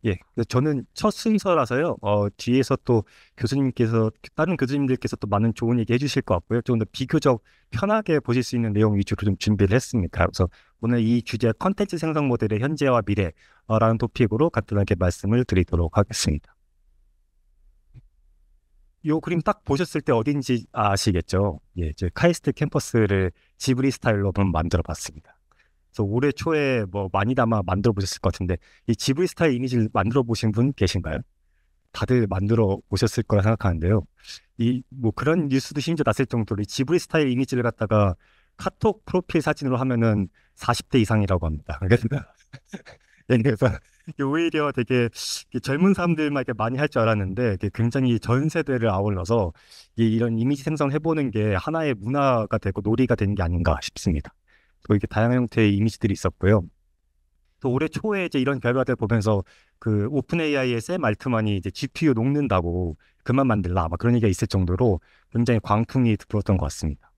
예. 저는 첫 순서라서요. 뒤에서 또 다른 교수님들께서 또 많은 좋은 얘기 해주실 것 같고요. 좀 더 비교적 편하게 보실 수 있는 내용 위주로 좀 준비를 했습니다. 그래서 오늘 이 주제 컨텐츠 생성 모델의 현재와 미래라는 토픽으로 간단하게 말씀을 드리도록 하겠습니다. 요 그림 딱 보셨을 때 어딘지 아시겠죠? 예, 저 카이스트 캠퍼스를 지브리 스타일로 한번 만들어 봤습니다. 그래서 올해 초에 뭐 많이 담아 만들어 보셨을 것 같은데 이 지브리 스타일 이미지를 만들어 보신 분 계신가요? 다들 만들어 보셨을 거라 생각하는데요. 이 뭐 그런 뉴스도 심지어 났을 정도로 이 지브리 스타일 이미지를 갖다가 카톡 프로필 사진으로 하면은 40대 이상이라고 합니다. 예, 그래서 오히려 되게 젊은 사람들만 이렇게 많이 할 줄 알았는데 이게 굉장히 전 세대를 아울러서 이런 이미지 생성해보는 게 하나의 문화가 되고 놀이가 되는 게 아닌가 싶습니다. 또 이렇게 다양한 형태의 이미지들이 있었고요. 또 올해 초에 이제 이런 결과들 보면서 그 오픈 AI의 샘 알트만이 이제 GPU 녹는다고 그만 만들라 막 그런 얘기가 있을 정도로 굉장히 광풍이 불었던 것 같습니다.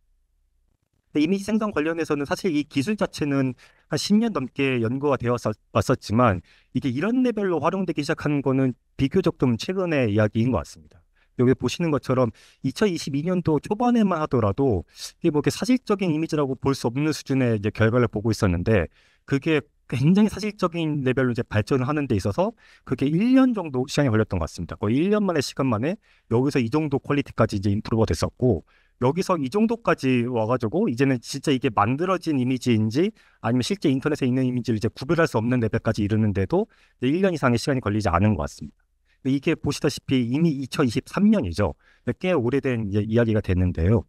근데 이미지 생성 관련해서는 사실 이 기술 자체는 한 10년 넘게 연구가 되어 왔었지만 이게 이런 레벨로 활용되기 시작한 거는 비교적 좀 최근의 이야기인 것 같습니다. 여기 보시는 것처럼 2022년도 초반에만 하더라도 이게 뭐 이렇게 사실적인 이미지라고 볼 수 없는 수준의 이제 결과를 보고 있었는데 그게 굉장히 사실적인 레벨로 이제 발전을 하는 데 있어서 그게 1년 정도 시간이 걸렸던 것 같습니다. 거의 1년 만의 시간 만에 여기서 이 정도 퀄리티까지 이제 인프로가 됐었고 여기서 이 정도까지 와가지고 이제는 진짜 이게 만들어진 이미지인지 아니면 실제 인터넷에 있는 이미지를 이제 구별할 수 없는 레벨까지 이르는데도 1년 이상의 시간이 걸리지 않은 것 같습니다. 이게 보시다시피 이미 2023년이죠. 꽤 오래된 이제 이야기가 됐는데요.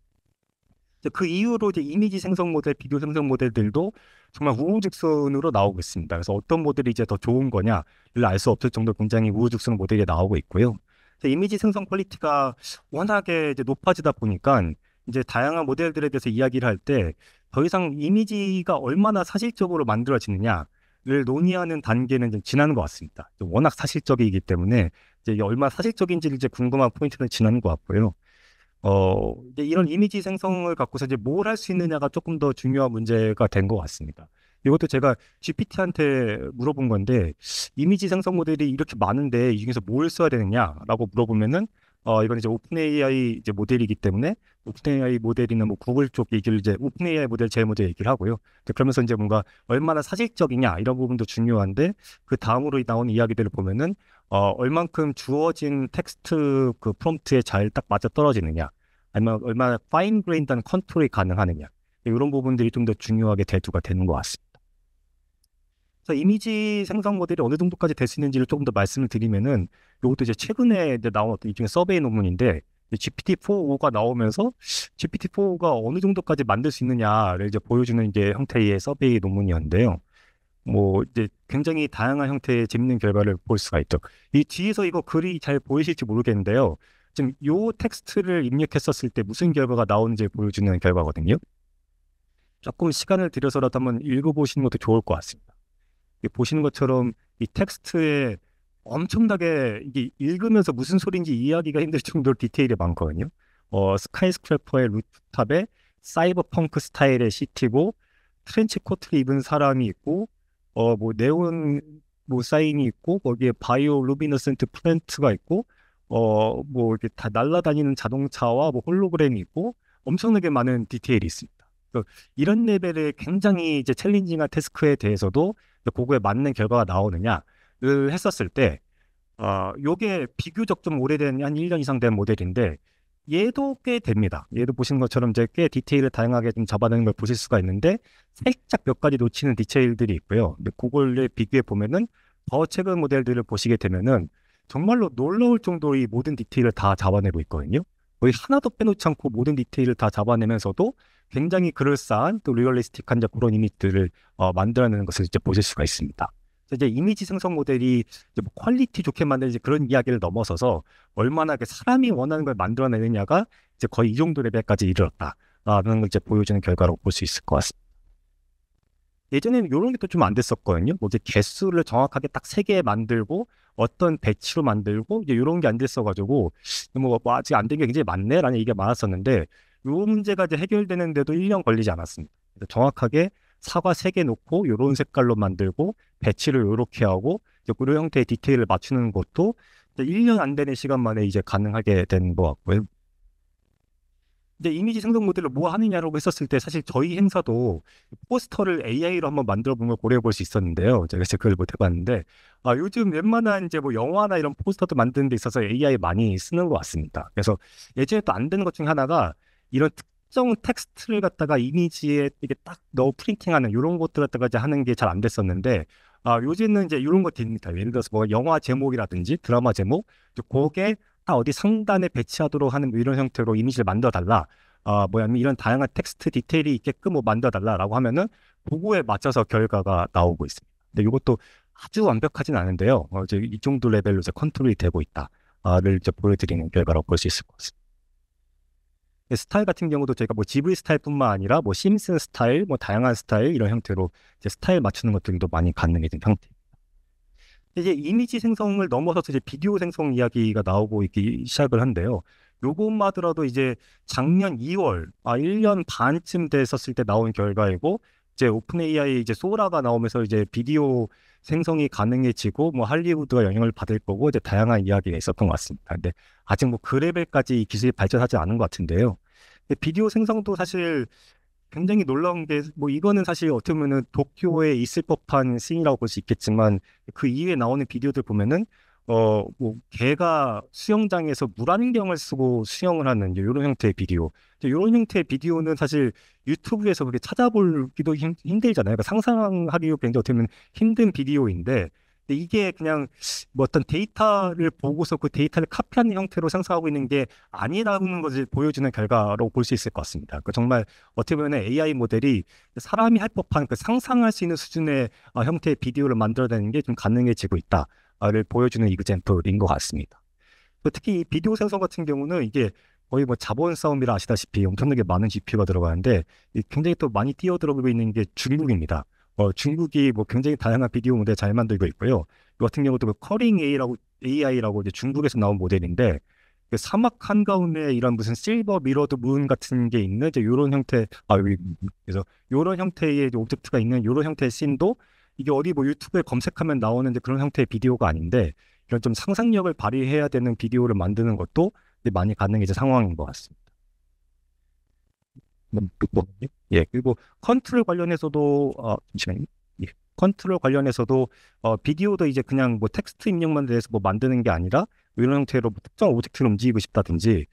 이제 그 이후로 이제 이미지 생성 모델, 비디오 생성 모델들도 정말 우후죽순으로 나오고 있습니다. 그래서 어떤 모델이 이제 더 좋은 거냐를 알 수 없을 정도로 굉장히 우후죽순 모델이 나오고 있고요. 이미지 생성 퀄리티가 워낙에 이제 높아지다 보니까 이제 다양한 모델들에 대해서 이야기를 할 때 더 이상 이미지가 얼마나 사실적으로 만들어지느냐를 논의하는 단계는 좀 지나는 것 같습니다. 워낙 사실적이기 때문에 이제 이게 얼마나 사실적인지를 이제 궁금한 포인트는 지나는 것 같고요. 이제 이런 이미지 생성을 갖고서 이제 뭘 할 수 있느냐가 조금 더 중요한 문제가 된 것 같습니다. 이것도 제가 GPT한테 물어본 건데, 이미지 생성 모델이 이렇게 많은데, 이 중에서 뭘 써야 되느냐라고 물어보면은, 이건 이제 오픈 AI 이제 모델이기 때문에, 오픈 AI 모델이나 뭐 구글 쪽 얘기를 이제 오픈 AI 모델 제일 먼저 얘기를 하고요. 그러면서 이제 뭔가 얼마나 사실적이냐, 이런 부분도 중요한데, 그 다음으로 나온 이야기들을 보면은, 얼만큼 주어진 텍스트 그 프롬프트에 잘 딱 맞아 떨어지느냐, 아니면 얼마나 파인 그레인드한 컨트롤이 가능하느냐, 이런 부분들이 좀 더 중요하게 대두가 되는 것 같습니다. 그래서 이미지 생성 모델이 어느 정도까지 될 수 있는지를 조금 더 말씀을 드리면은, 이것도 이제 최근에 이제 나온 어떤 일종의 서베이 논문인데, GPT-4.5가 나오면서 GPT-4가 어느 정도까지 만들 수 있느냐를 이제 보여주는 이제 형태의 서베이 논문이었는데요. 뭐 이제 굉장히 다양한 형태의 재밌는 결과를 볼 수가 있죠. 이 뒤에서 이거 글이 잘 보이실지 모르겠는데요. 지금 요 텍스트를 입력했었을 때 무슨 결과가 나오는지 보여주는 결과거든요. 조금 시간을 들여서라도 한번 읽어보시는 것도 좋을 것 같습니다. 보시는 것처럼 이 텍스트에 엄청나게 이게 읽으면서 무슨 소리인지 이해하기가 힘들 정도로 디테일이 많거든요. 스카이스크래퍼의 루프탑에 사이버펑크 스타일의 시티고 트렌치 코트를 입은 사람이 있고 뭐 네온 뭐 사인이 있고 거기에 바이오 루미너센트 플랜트가 있고 뭐 이렇게 다 날아다니는 자동차와 뭐 홀로그램이 있고 엄청나게 많은 디테일이 있습니다. 이런 레벨의 굉장히 이제 챌린징한 태스크에 대해서도 그거에 맞는 결과가 나오느냐를 했었을 때, 요게 비교적 좀 오래된 한 1년 이상 된 모델인데, 얘도 꽤 됩니다. 얘도 보시는 것처럼 이제 꽤 디테일을 다양하게 좀 잡아내는 걸 보실 수가 있는데, 살짝 몇 가지 놓치는 디테일들이 있고요. 근데 그걸 비교해 보면은, 더 최근 모델들을 보시게 되면은, 정말로 놀라울 정도로 이 모든 디테일을 다 잡아내고 있거든요. 거의 하나도 빼놓지 않고 모든 디테일을 다 잡아내면서도 굉장히 그럴싸한 또 리얼리스틱한 이제 그런 이미지들을 만들어내는 것을 이제 보실 수가 있습니다. 그래서 이제 이미지 생성 모델이 이제 뭐 퀄리티 좋게 만드는 그런 이야기를 넘어서서 얼마나 그 사람이 원하는 걸 만들어내느냐가 이제 거의 이 정도 레벨까지 이르렀다라는 걸 이제 보여주는 결과로 볼 수 있을 것 같습니다. 예전에는 이런 게 또 좀 안 됐었거든요. 뭐 이제 개수를 정확하게 딱 3개 만들고 어떤 배치로 만들고 이제 이런 게 안 됐어가지고 뭐 아직 안 된 게 굉장히 많네라는 얘기가 많았었는데 이 문제가 이제 해결되는데도 1년 걸리지 않았습니다. 그래서 정확하게 사과 3개 놓고 이런 색깔로 만들고 배치를 이렇게 하고 이제 그런 형태의 디테일을 맞추는 것도 이제 1년 안 되는 시간 만에 이제 가능하게 된 것 같고요. 이제 이미지 생성 모델을 뭐 하느냐라고 했었을 때 사실 저희 행사도 포스터를 AI로 한번 만들어 보는 걸 고려해 볼 수 있었는데요. 제가 이제 그걸 못 해봤는데 요즘 웬만한 이제 뭐 영화나 이런 포스터도 만드는 데 있어서 AI 많이 쓰는 것 같습니다. 그래서 예전에 또 안 되는 것 중에 하나가 이런 특정 텍스트를 갖다가 이미지에 이게 딱 넣어 프린팅하는 이런 것들 갖다가 이제 하는 게 잘 안 됐었는데 요즘은 이제 이런 거 됩니다. 예를 들어서 뭐 영화 제목이라든지 드라마 제목, 그게 딱 어디 상단에 배치하도록 하는 뭐 이런 형태로 이미지를 만들어 달라. 뭐냐면 이런 다양한 텍스트 디테일이 있게끔 뭐 만들어 달라라고 하면은 그거에 맞춰서 결과가 나오고 있습니다. 근데 이것도 아주 완벽하진 않은데요. 이제 이 정도 레벨로 이제 컨트롤이 되고 있다를 이제 보여드리는 결과라고 볼 수 있을 것 같습니다. 스타일 같은 경우도 저희가 뭐 지브리 스타일뿐만 아니라 뭐 심슨 스타일, 뭐 다양한 스타일 이런 형태로 이제 스타일 맞추는 것들도 많이 가능해진 상태. 이제 이미지 생성을 넘어서서 이제 비디오 생성 이야기가 나오고 있기 시작을 한데요. 요것만 하더라도 이제 작년 2월, 1년 반쯤 됐었을 때 나온 결과이고, 이제 오픈 AI 이제 소라가 나오면서 이제 비디오 생성이 가능해지고, 뭐 할리우드가 영향을 받을 거고, 이제 다양한 이야기가 있었던 것 같습니다. 근데 아직 뭐 그 레벨까지 기술이 발전하지 않은 것 같은데요. 근데 비디오 생성도 사실 굉장히 놀라운 게 뭐 이거는 사실 어떻게 보면은 도쿄에 있을 법한 씬이라고 볼 수 있겠지만 그 이후에 나오는 비디오들 보면은 뭐 개가 수영장에서 물안경을 쓰고 수영을 하는 이런 형태의 비디오. 이런 형태의 비디오는 사실 유튜브에서 그렇게 찾아보기도 힘들잖아요. 그러니까 상상하기도 굉장히 어떻게 보면 힘든 비디오인데 근데 이게 그냥 뭐 어떤 데이터를 보고서 그 데이터를 카피하는 형태로 생성하고 있는 게 아니라는 것을 보여주는 결과로 볼 수 있을 것 같습니다. 그 정말 어떻게 보면 AI 모델이 사람이 할 법한 그 상상할 수 있는 수준의 형태의 비디오를 만들어내는 게 좀 가능해지고 있다를 보여주는 이그젠플인 것 같습니다. 특히 이 비디오 생성 같은 경우는 이게 거의 뭐 자본 싸움이라 아시다시피 엄청나게 많은 GPU가 들어가는데 굉장히 또 많이 뛰어들어오고 있는 게 중국입니다. 중국이 뭐 굉장히 다양한 비디오 모델 잘 만들고 있고요. 이 같은 경우도 그 커링 AI라고 이제 중국에서 나온 모델인데 그 사막 한가운데 이런 무슨 실버 미러드 문 같은 게 있는 이제 이런 형태 여기 그래서 이런 형태의 이제 오브젝트가 있는 이런 형태의 씬도 이게 어디 뭐 유튜브에 검색하면 나오는 이제 그런 형태의 비디오가 아닌데 이런 좀 상상력을 발휘해야 되는 비디오를 만드는 것도 이제 많이 가능해진 상황인 것 같습니다. 예, 그리고 컨트롤 관련해서도 잠시만요. 예, 컨트롤 관련해서도 비디오도 이제 그냥 뭐 텍스트 입력만 돼서 뭐 만드는 게 아니라 이런 형태로 뭐 특정 오브젝트를 움직이고 싶다든지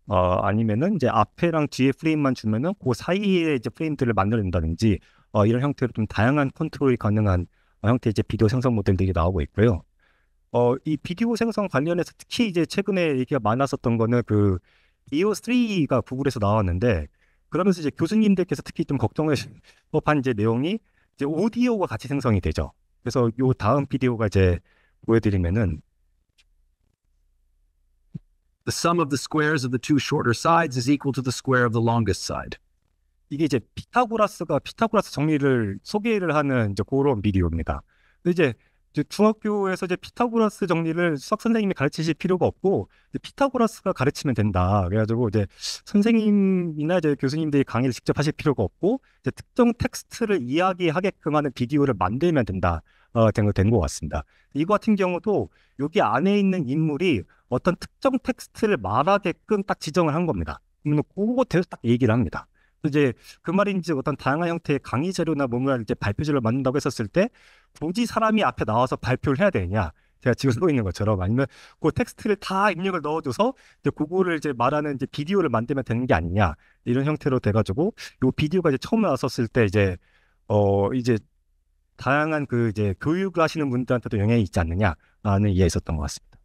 아니면은 이제 앞에랑 뒤에 프레임만 주면은 그 사이에 이제 프레임들을 만들어낸다든지 이런 형태로 좀 다양한 컨트롤이 가능한 형태의 이제 비디오 생성 모델들이 나오고 있고요. 이 비디오 생성 관련해서 특히 이제 최근에 얘기가 많았었던 거는 그 EO3가 구글에서 나왔는데 그러면서 이제 교수님들께서 특히 좀 걱정을 법한 이제 내용이 이제 오디오가 같이 생성이 되죠. 그래서 요 다음 비디오가 이제 보여드리면은 The sum of the squares of the two shorter sides is equal to the square of the longest side. 이게 이제 피타고라스 정리를 소개를 하는 이제 그런 비디오입니다. 근데 이제 중학교에서 이제 피타고라스 정리를 수학 선생님이 가르치실 필요가 없고 이제 피타고라스가 가르치면 된다. 그래가지고 이제 선생님이나 이제 교수님들이 강의를 직접 하실 필요가 없고 이제 특정 텍스트를 이야기하게끔 하는 비디오를 만들면 된다. 된 것 같습니다. 이거 같은 경우도 여기 안에 있는 인물이 어떤 특정 텍스트를 말하게끔 딱 지정을 한 겁니다. 그러면 그거 대해서 딱 얘기를 합니다. 이제 그 말인지 어떤 다양한 형태의 강의 자료나 뭔가 이제 발표 자료를 만든다고 했었을 때 굳이 사람이 앞에 나와서 발표를 해야 되냐? 제가 지금 쓰고 있는 것처럼 아니면 그 텍스트를 다 입력을 넣어줘서 이제 그거를 이제 말하는 이제 비디오를 만들면 되는 게 아니냐 이런 형태로 돼가지고 요 비디오가 이제 처음 나왔었을 때 이제 다양한 그 이제 교육을 하시는 분들한테도 영향이 있지 않느냐라는 이해가 있었던 것 같습니다.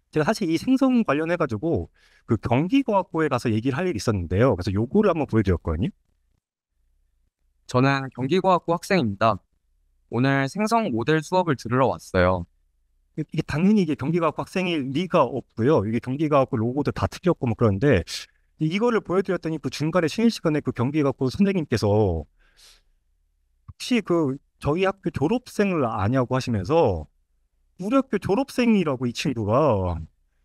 제가 사실 이 생성 관련해가지고 그 경기과학고에 가서 얘기를 할 일이 있었는데요. 그래서 요거를 한번 보여드렸거든요. 저는 경기과학부 학생입니다. 오늘 생성 모델 수업을 들으러 왔어요. 이게 당연히 이게 경기과학고 학생일 리가 없고요. 이게 경기과학고 로고도 다 틀렸고 뭐 그런데 이거를 보여드렸더니 그 중간에 쉬는 시간에 그 경기과학고 선생님께서 혹시 그 저희 학교 졸업생을 아냐고 하시면서 우리 학교 졸업생이라고 이 친구가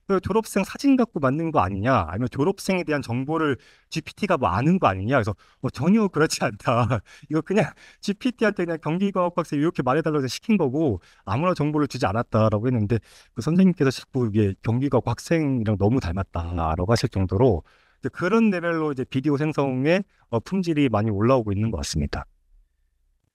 그 졸업생 사진 갖고 만든 거 아니냐, 아니면 졸업생에 대한 정보를 GPT가 뭐 아는 거 아니냐. 그래서 전혀 그렇지 않다. 이거 그냥 GPT한테 그냥 경기과학학생 이렇게 말해달라고 해서 시킨 거고 아무런 정보를 주지 않았다라고 했는데 그 선생님께서 자꾸 이게 경기과학학생이랑 너무 닮았다라고 하실 정도로 이제 그런 레벨로 이제 비디오 생성의 품질이 많이 올라오고 있는 것 같습니다.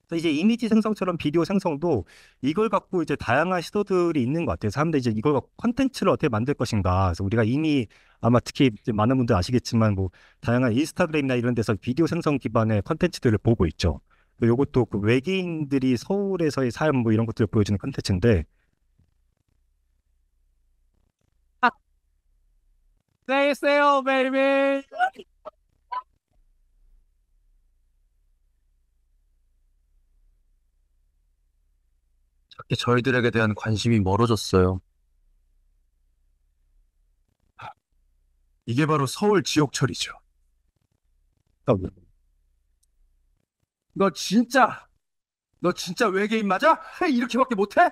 그래서 이제 이미지 생성처럼 비디오 생성도 이걸 갖고 이제 다양한 시도들이 있는 것 같아요. 사람들이 이제 이걸 갖고 콘텐츠를 어떻게 만들 것인가. 그래서 우리가 이미 아마 특히 이제 많은 분들 아시겠지만 뭐 다양한 인스타그램이나 이런 데서 비디오 생성 기반의 콘텐츠들을 보고 있죠. 이것도 그 외계인들이 서울에서의 삶 뭐 이런 것들을 보여주는 콘텐츠인데 Stay still, baby. 자꾸 저희들에게 대한 관심이 멀어졌어요. 이게 바로 서울 지옥철이죠. 너 진짜 외계인 맞아? 이렇게밖에 못해?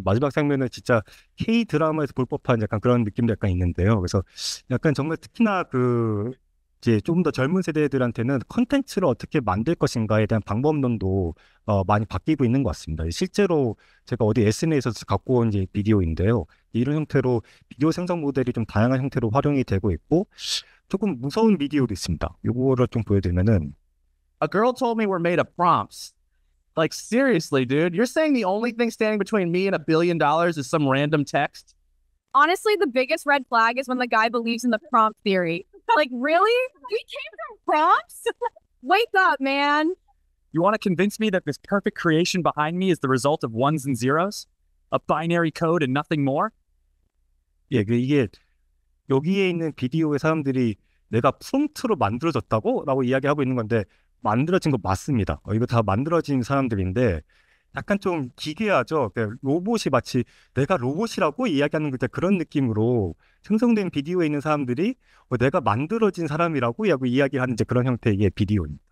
마지막 장면은 진짜 K 드라마에서 볼 법한 약간 그런 느낌도 약간 있는데요. 그래서 약간 정말 특히나 그 이제 조금 더 젊은 세대들한테는 컨텐츠를 어떻게 만들 것인가에 대한 방법론도 많이 바뀌고 있는 것 같습니다. 실제로 제가 어디 SNS에서 갖고 온 이제 비디오인데요. 이런 형태로 비디오 생성 모델이 좀 다양한 형태로 활용이 되고 있고 조금 무서운 비디오도 있습니다. 요거를 좀 보여드리면은 A girl told me we're made of prompts. Like, seriously, dude, you're saying the only thing standing between me and $1 billion is some random text? Honestly, the biggest red flag is when the guy believes in the prompt theory. Like, really? We came from prompts? Wake up, man. You want to convince me that this perfect creation behind me is the result of ones and zeros? A binary code and nothing more? 예, 이게 여기에 있는 비디오의 사람들이 내가 프롬프트로 만들어졌다고? 라고 이야기하고 있는 건데 만들어진 거 맞습니다. 이거 다 만들어진 사람들인데 약간 좀 기괴하죠. 로봇이 마치 내가 로봇이라고 이야기하는 그런 느낌으로 생성된 비디오에 있는 사람들이 내가 만들어진 사람이라고 이야기하는 이제 그런 형태의 비디오입니다.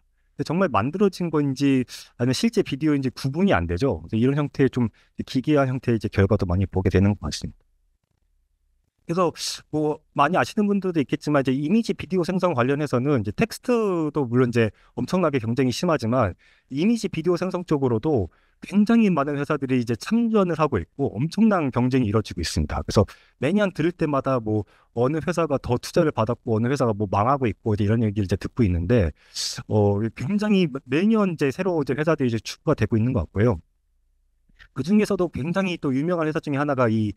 정말 만들어진 건지 아니면 실제 비디오인지 구분이 안 되죠. 이런 형태의 좀 기괴한 형태의 이제 결과도 많이 보게 되는 것 같습니다. 그래서 뭐 많이 아시는 분들도 있겠지만 이제 이미지 비디오 생성 관련해서는 이제 텍스트도 물론 이제 엄청나게 경쟁이 심하지만 이미지 비디오 생성 쪽으로도 굉장히 많은 회사들이 이제 참전을 하고 있고 엄청난 경쟁이 이루어지고 있습니다. 그래서 매년 들을 때마다 뭐 어느 회사가 더 투자를 받았고 어느 회사가 뭐 망하고 있고 이제 이런 얘기를 이제 듣고 있는데 굉장히 매년 이제 새로 이제 회사들이 이제 추구가 되고 있는 것 같고요. 그 중에서도 굉장히 또 유명한 회사 중에 하나가 이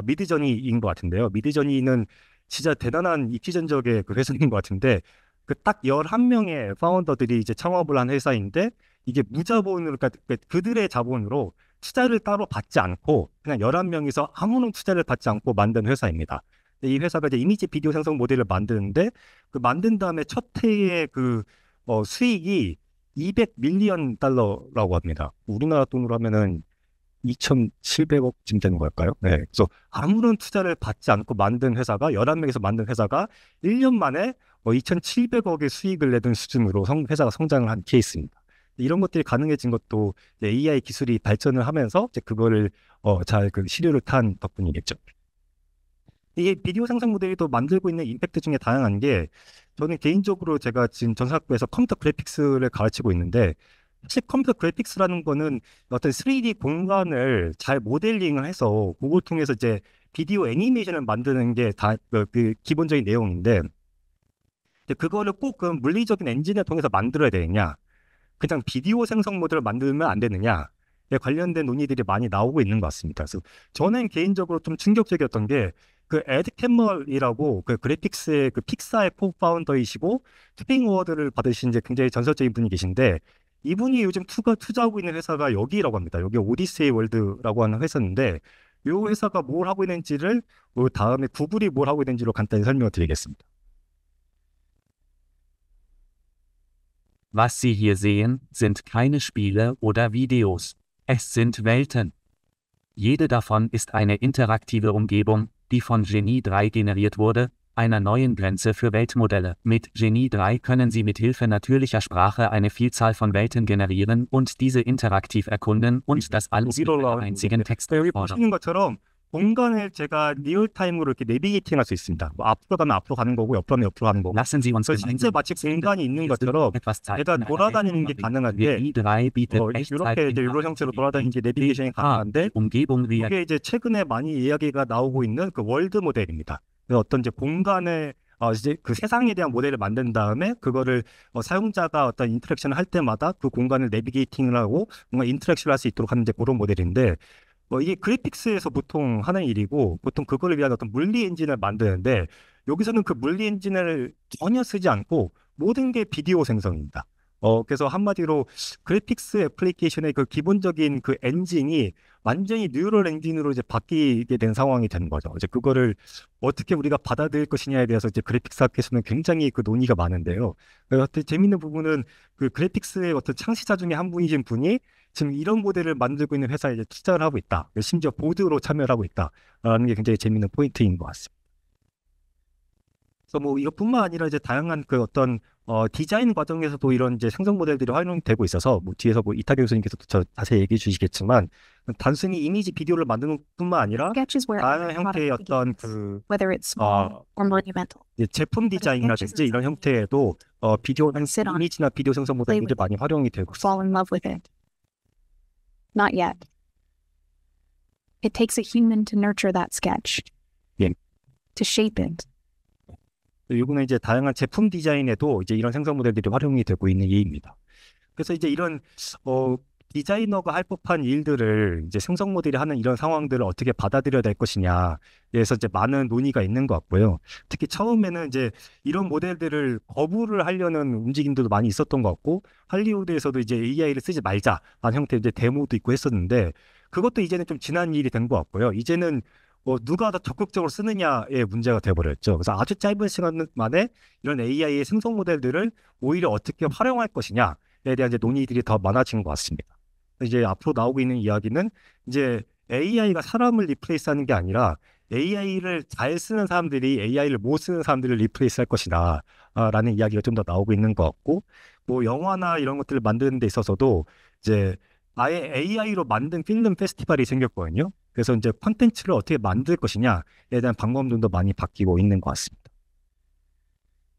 미드저니인 것 같은데요. 미드저니는 진짜 대단한 입지전적의 그 회사인 것 같은데 그 딱 11명의 파운더들이 이제 창업을 한 회사인데 이게 무자본으로 그러니까 그들의 자본으로 투자를 따로 받지 않고 그냥 11명이서 아무런 투자를 받지 않고 만든 회사입니다. 이 회사가 이제 이미지 비디오 생성 모델을 만드는데 그 만든 다음에 첫 해의 그 수익이 200밀리언 달러라고 합니다. 우리나라 돈으로 하면은 2,700억쯤 되는 걸까요? 네. 그래서 아무런 투자를 받지 않고 만든 회사가 11명에서 만든 회사가 1년 만에 2,700억의 수익을 내던 수준으로 회사가 성장을 한 케이스입니다. 이런 것들이 가능해진 것도 AI 기술이 발전을 하면서 이제 그거를 잘 그 시류를 탄 덕분이겠죠. 이게 비디오 생성 모델이 또 만들고 있는 임팩트 중에 다양한 게 저는 개인적으로 제가 지금 전산학부에서 컴퓨터 그래픽스를 가르치고 있는데 사실 컴퓨터 그래픽스라는 거는 어떤 3D 공간을 잘 모델링을 해서 그걸 통해서 이제 비디오 애니메이션을 만드는 게 다 그 기본적인 내용인데 그거를 꼭 그 물리적인 엔진을 통해서 만들어야 되느냐 그냥 비디오 생성 모델을 만들면 안 되느냐에 관련된 논의들이 많이 나오고 있는 것 같습니다. 그래서 저는 개인적으로 좀 충격적이었던 게 그 에드 캠멀이라고 그 그래픽스의 그 픽사의 코파운더이시고 투빙 어워드를 받으신 이제 굉장히 전설적인 분이 계신데 이분이 요즘 투자하고 있는 회사가 여기라고 합니다. 여기 오디세이 월드라고 하는 회사인데 이 회사가 뭘 하고 있는지를 다음에 구글이 뭘 하고 있는지로 간단히 설명을 드리겠습니다. Was Sie hier sehen, sind keine Spiele oder Videos. Es sind Welten. Jede davon ist eine interaktive Umgebung, die von Genie 3 generiert wurde, einer neuen Grenze für Weltmodelle. Mit Genie 3 können Sie mit Hilfe natürlicher Sprache eine Vielzahl von Welten generieren und diese interaktiv erkunden und das alles mit einer einzigen Text 여기 fordern. 보시는 것처럼 공간을 제가 리얼타임으로 이렇게 내비게이팅할 수 있습니다. 뭐 앞으로 가면 앞으로 가는 거고 옆으로 가면 옆으로 가는 거고. Lassen Sie uns 그래서 실제 마치 공간이 있는 것처럼 etwas Zeit 제가 돌아다니는 게 가능한데 GE3 bietet 이렇게 이제 이런 형태로 돌아다니는 게 내비게이션이 가능한데 Umgebung wie 이게 이제 최근에 많이 이야기가 나오고 있는 그 월드 모델입니다. 그래서 어떤 이제 공간을 이제 그 세상에 대한 모델을 만든 다음에 그거를 사용자가 어떤 인터랙션을 할 때마다 그 공간을 내비게이팅을 하고 뭔가 인터랙션을 할 수 있도록 하는 이제 그런 모델인데 이게 그래픽스에서 보통 하는 일이고 보통 그거를 위한 어떤 물리 엔진을 만드는데 여기서는 그 물리 엔진을 전혀 쓰지 않고 모든 게 비디오 생성입니다. 그래서 한마디로 그래픽스 애플리케이션의 그 기본적인 그 엔진이 완전히 뉴럴 엔진으로 이제 바뀌게 된 상황이 되는 거죠. 이제 그거를 어떻게 우리가 받아들일 것이냐에 대해서 이제 그래픽스 학에서는 굉장히 그 논의가 많은데요. 어떤 재밌는 부분은 그 그래픽스의 어떤 창시자 중에 한 분이신 분이 지금 이런 모델을 만들고 있는 회사에 이제 투자를 하고 있다. 심지어 보드로 참여를 하고 있다라는 게 굉장히 재밌는 포인트인 것 같습니다. 그래서 뭐 이것뿐만 아니라 이제 다양한 그 어떤 디자인 과정에서도 이런 이제 생성 모델들이 활용되고 있어서 뭐 뒤에서 뭐 이타 교수님께서도 자세히 얘기해 주시겠지만 단순히 이미지 비디오를 만드는 것뿐만 아니라 sketches where 다양한 every 형태의 product 어떤 begins, 그 whether it's small or monumental. 이제 제품 디자인이라든지 이런 형태에도 비디오 이미지나 비디오 생성 모델들이 많이 활용이 되고 Fall in love with it. Not yet. It takes a human to nurture that sketch, 예. to shape it. 이거는 이제 다양한 제품 디자인에도 이제 이런 생성 모델들이 활용이 되고 있는 예입니다. 그래서 이제 이런 디자이너가 할 법한 일들을 이제 생성 모델이 하는 이런 상황들을 어떻게 받아들여야 될 것이냐에서 이제 많은 논의가 있는 것 같고요. 특히 처음에는 이제 이런 모델들을 거부를 하려는 움직임들도 많이 있었던 것 같고 할리우드에서도 이제 AI를 쓰지 말자라는 형태의 이제 데모도 있고 했었는데 그것도 이제는 좀 지난 일이 된 것 같고요. 이제는 누가 더 적극적으로 쓰느냐의 문제가 돼버렸죠. 그래서 아주 짧은 시간 만에 이런 AI의 생성 모델들을 오히려 어떻게 활용할 것이냐에 대한 이제 논의들이 더 많아진 것 같습니다. 이제 앞으로 나오고 있는 이야기는 이제 AI가 사람을 리플레이스하는 게 아니라 AI를 잘 쓰는 사람들이 AI를 못 쓰는 사람들을 리플레이스할 것이다 라는 이야기가 좀 더 나오고 있는 것 같고 뭐 영화나 이런 것들을 만드는 데 있어서도 이제 아예 AI로 만든 필름 페스티벌이 생겼거든요. 그래서 이제 콘텐츠를 어떻게 만들 것이냐에 대한 방법들도 많이 바뀌고 있는 것 같습니다.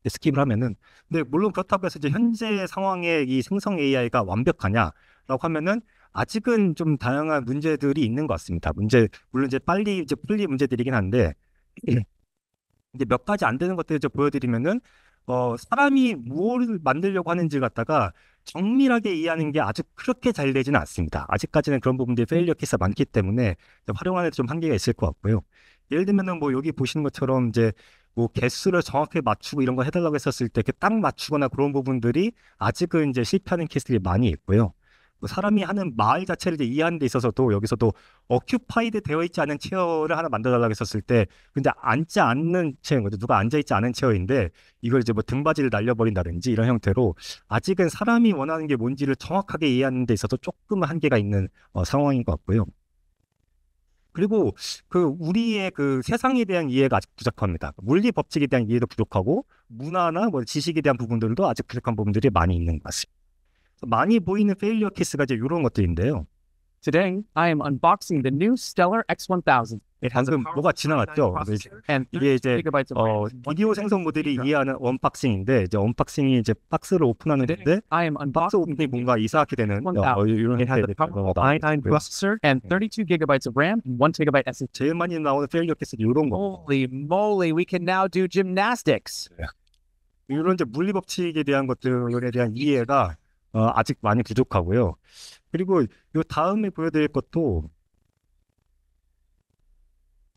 스킵을 하면은, 근데 물론 그렇다고 해서 이제 현재 상황에 이 생성 AI가 완벽하냐라고 하면은 아직은 좀 다양한 문제들이 있는 것 같습니다. 물론 이제 빨리 이제 풀릴 문제들이긴 한데, 이제 몇 가지 안 되는 것들을 좀 보여드리면은, 사람이 무엇을 만들려고 하는지 갖다가 정밀하게 이해하는 게 아직 그렇게 잘 되지는 않습니다. 아직까지는 그런 부분들이 페일리어 케이스가 많기 때문에 활용하는 데 좀 한계가 있을 것 같고요. 예를 들면은 뭐 여기 보시는 것처럼 이제 뭐 개수를 정확하게 맞추고 이런 거 해달라고 했었을 때 이렇게 딱 맞추거나 그런 부분들이 아직은 이제 실패하는 케이스들이 많이 있고요. 뭐 사람이 하는 말 자체를 이제 이해하는 데 있어서도 여기서도 어큐파이드 되어 있지 않은 체어를 하나 만들어달라고 했었을 때 근데 앉지 않는 체어인 거죠. 누가 앉아있지 않은 체어인데 이걸 이제 뭐 등받이를 날려버린다든지 이런 형태로 아직은 사람이 원하는 게 뭔지를 정확하게 이해하는 데 있어서 조금 한계가 있는 상황인 것 같고요. 그리고 그 우리의 그 세상에 대한 이해가 아직 부족합니다. 물리 법칙에 대한 이해도 부족하고 문화나 뭐 지식에 대한 부분들도 아직 부족한 부분들이 많이 있는 것 같습니다. 많이 보이는 페일리어 케이스가 이제 이런 것들인데요. Today, I am unboxing the new Stellar X1000. 방금 뭐가 지나갔죠. And 이게 이제 gigabytes of RAM. 비디오 생성 모델이 이해하는 언박싱인데 이제 언박싱이 이제 박스를 오픈하는데 I am 박스 unboxing 오픈이 뭔가 이상하게 되는 이런 It has a powerful i9 processor and 32 gigabytes of RAM and 1 terabyte SSD. 제일 많이 나오는 페일리어 케이스 이런 거. Holy moly, we can now do gymnastics. 이런 이제 물리 법칙에 대한 것들에 대한 이해가 아직 많이 부족하고요. 그리고 요 다음에 보여드릴 것도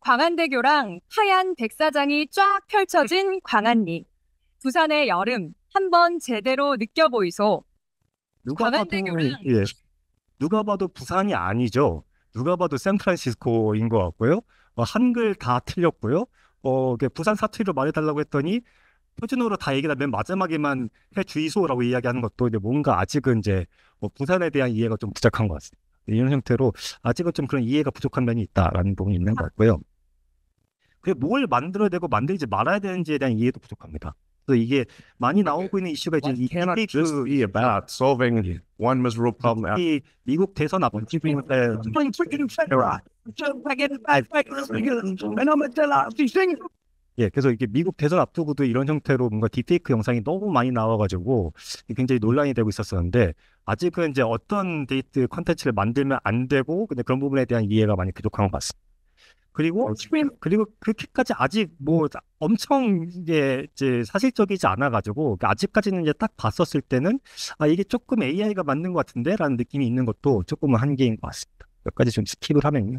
광안대교랑 하얀 백사장이 쫙 펼쳐진 광안리. 부산의 여름 한번 제대로 느껴보이소. 누가 봐도 누가 봐도 부산이 아니죠. 누가 봐도 샌프란시스코인 것 같고요. 한글 다 틀렸고요. 부산 사투리로 말해달라고 했더니 표준어로 다 얘기다 맨 마지막에만 해주이소라고 이야기하는 것도 이제 뭔가 아직은 이제 부산에 대한 이해가 좀 부족한 것 같습니다. 이런 형태로 아직은 좀 그런 이해가 부족한 면이 있다라는 부분이 있는 것 같고요. 그리고 뭘 만들어야 되고 만들지 말아야 되는지에 대한 이해도 부족합니다. 그래서 이게 많이 나오고 있는 이슈가 이제 이 cannot 딥페이크 just be about solving one miserable problem after 이 미국 대선 앞두고 그래서 이게 미국 대선 앞두고도 이런 형태로 뭔가 딥페이크 영상이 너무 많이 나와가지고 굉장히 논란이 되고 있었었는데 아직은 이제 어떤 데이트 컨텐츠를 만들면 안 되고 근데 그런 부분에 대한 이해가 많이 부족한 것 같습니다. 그리고 그렇게까지 아직 뭐 엄청 이제 사실적이지 않아가지고 아직까지는 이제 딱 봤었을 때는 아 이게 조금 AI가 맞는 것 같은데라는 느낌이 있는 것도 조금은 한계인 것 같습니다. 몇 가지 좀 스킵을 하면요.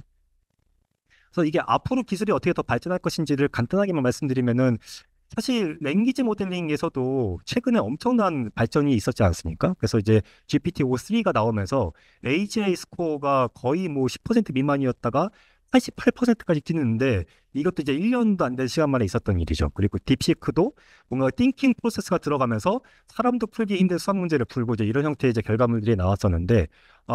그래서 이게 앞으로 기술이 어떻게 더 발전할 것인지를 간단하게만 말씀드리면은 사실 랭귀지 모델링에서도 최근에 엄청난 발전이 있었지 않습니까? 그래서 이제 GPT-O3가 나오면서 AGI 스코어가 거의 뭐 10% 미만이었다가 88%까지 뛰는데 이것도 이제 1년도 안 된 시간 만에 있었던 일이죠. 그리고 딥시크도 뭔가 띵킹 프로세스가 들어가면서 사람도 풀기 힘든 수학 문제를 풀고 이제 이런 형태의 이제 결과물들이 나왔었는데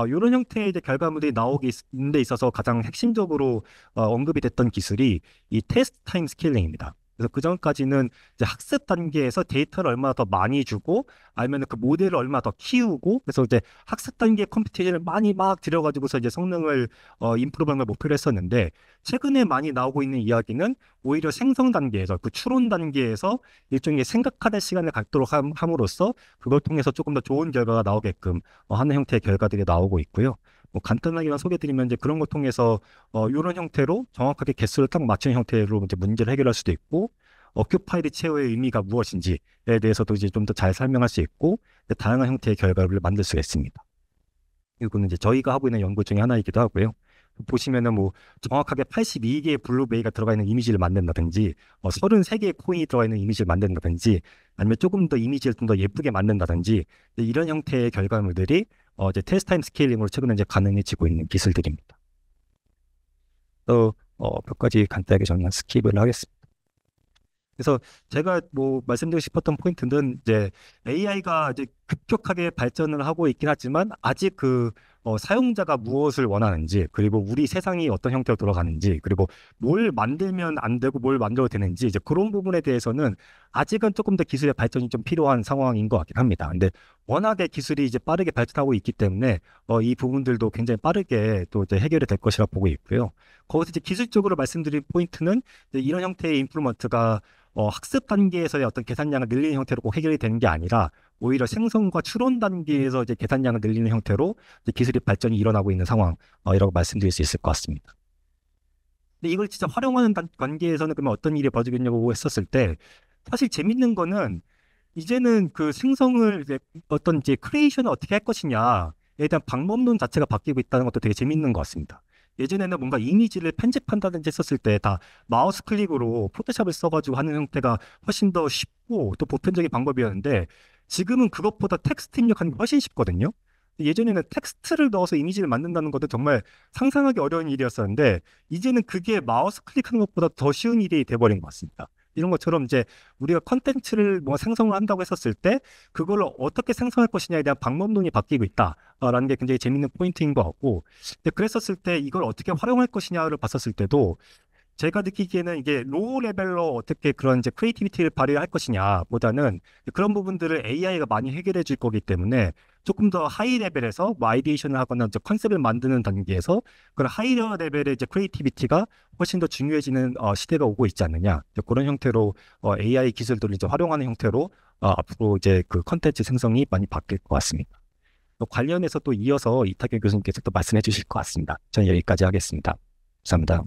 이런 형태의 이제 결과물들이 나오기 있는 데 있어서 가장 핵심적으로 언급이 됐던 기술이 이 테스트 타임 스케일링입니다. 그래서 그 전까지는 이제 학습 단계에서 데이터를 얼마나 더 많이 주고 아니면 그 모델을 얼마나 더 키우고 그래서 이제 학습 단계 컴퓨테이션을 많이 막 들여가지고서 이제 성능을 임프루브하는 걸 목표로 했었는데 최근에 많이 나오고 있는 이야기는 오히려 생성 단계에서 그 추론 단계에서 일종의 생각하는 시간을 갖도록 함으로써 그걸 통해서 조금 더 좋은 결과가 나오게끔 하는 형태의 결과들이 나오고 있고요. 뭐 간단하게만 소개드리면 이제 그런 걸 통해서 이런 형태로 정확하게 개수를 딱 맞춘 형태로 이제 문제를 해결할 수도 있고 어큐파이드 체어의 의미가 무엇인지에 대해서도 이제 좀 더 잘 설명할 수 있고 다양한 형태의 결과를 만들 수가 있습니다. 이거는 이제 저희가 하고 있는 연구 중에 하나이기도 하고요. 보시면은 뭐 정확하게 82개의 블루베이가 들어가 있는 이미지를 만든다든지 33개의 코인이 들어가 있는 이미지를 만든다든지 아니면 조금 더 이미지를 좀 더 예쁘게 만든다든지 이런 형태의 결과물들이 이제 테스트 타임 스케일링으로 최근에 이제 가능해지고 있는 기술들입니다. 또 몇 가지 간단하게 저는 스킵을 하겠습니다. 그래서 제가 뭐 말씀드리고 싶었던 포인트는 이제 AI가 이제 급격하게 발전을 하고 있긴 하지만 아직 그 사용자가 무엇을 원하는지 그리고 우리 세상이 어떤 형태로 돌아가는지 그리고 뭘 만들면 안 되고 뭘 만들어도 되는지 이제 그런 부분에 대해서는 아직은 조금 더 기술의 발전이 좀 필요한 상황인 것 같긴 합니다. 근데 워낙에 기술이 이제 빠르게 발전하고 있기 때문에 이 부분들도 굉장히 빠르게 또 이제 해결이 될 것이라 보고 있고요. 거기서 이제 기술적으로 말씀드린 포인트는 이제 이런 형태의 인프루먼트가 학습 단계에서의 어떤 계산량을 늘리는 형태로 꼭 해결이 되는 게 아니라 오히려 생성과 추론 단계에서 이제 계산량을 늘리는 형태로 이제 기술의 발전이 일어나고 있는 상황이라고 말씀드릴 수 있을 것 같습니다. 근데 이걸 진짜 활용하는 관계에서는 그러면 어떤 일이 벌어지겠냐고 했었을 때 사실 재밌는 거는 이제는 그 생성을 이제 어떤 이제 크리에이션을 어떻게 할 것이냐에 대한 방법론 자체가 바뀌고 있다는 것도 되게 재밌는 것 같습니다. 예전에는 뭔가 이미지를 편집한다든지 했었을 때 다 마우스 클릭으로 포토샵을 써가지고 하는 형태가 훨씬 더 쉽고 또 보편적인 방법이었는데 지금은 그것보다 텍스트 입력하는 게 훨씬 쉽거든요. 예전에는 텍스트를 넣어서 이미지를 만든다는 것도 정말 상상하기 어려운 일이었었는데 이제는 그게 마우스 클릭하는 것보다 더 쉬운 일이 돼버린 것 같습니다. 이런 것처럼 이제 우리가 컨텐츠를 뭐 생성을 한다고 했었을 때 그걸 어떻게 생성할 것이냐에 대한 방법론이 바뀌고 있다라는 게 굉장히 재밌는 포인트인 것 같고 근데 그랬었을 때 이걸 어떻게 활용할 것이냐를 봤었을 때도 제가 느끼기에는 이게 로우 레벨로 어떻게 그런 이제 크리에이티비티를 발휘할 것이냐 보다는 그런 부분들을 AI가 많이 해결해 줄 거기 때문에 조금 더 하이 레벨에서 뭐 아이디에이션을 하거나 이제 컨셉을 만드는 단계에서 그런 하이 레벨의 이제 크리에이티비티가 훨씬 더 중요해지는 시대가 오고 있지 않느냐 그런 형태로 AI 기술들을 이제 활용하는 형태로 앞으로 이제 그 컨텐츠 생성이 많이 바뀔 것 같습니다. 관련해서 또 이어서 이탁현 교수님께서 또 말씀해 주실 것 같습니다. 저는 여기까지 하겠습니다. 감사합니다.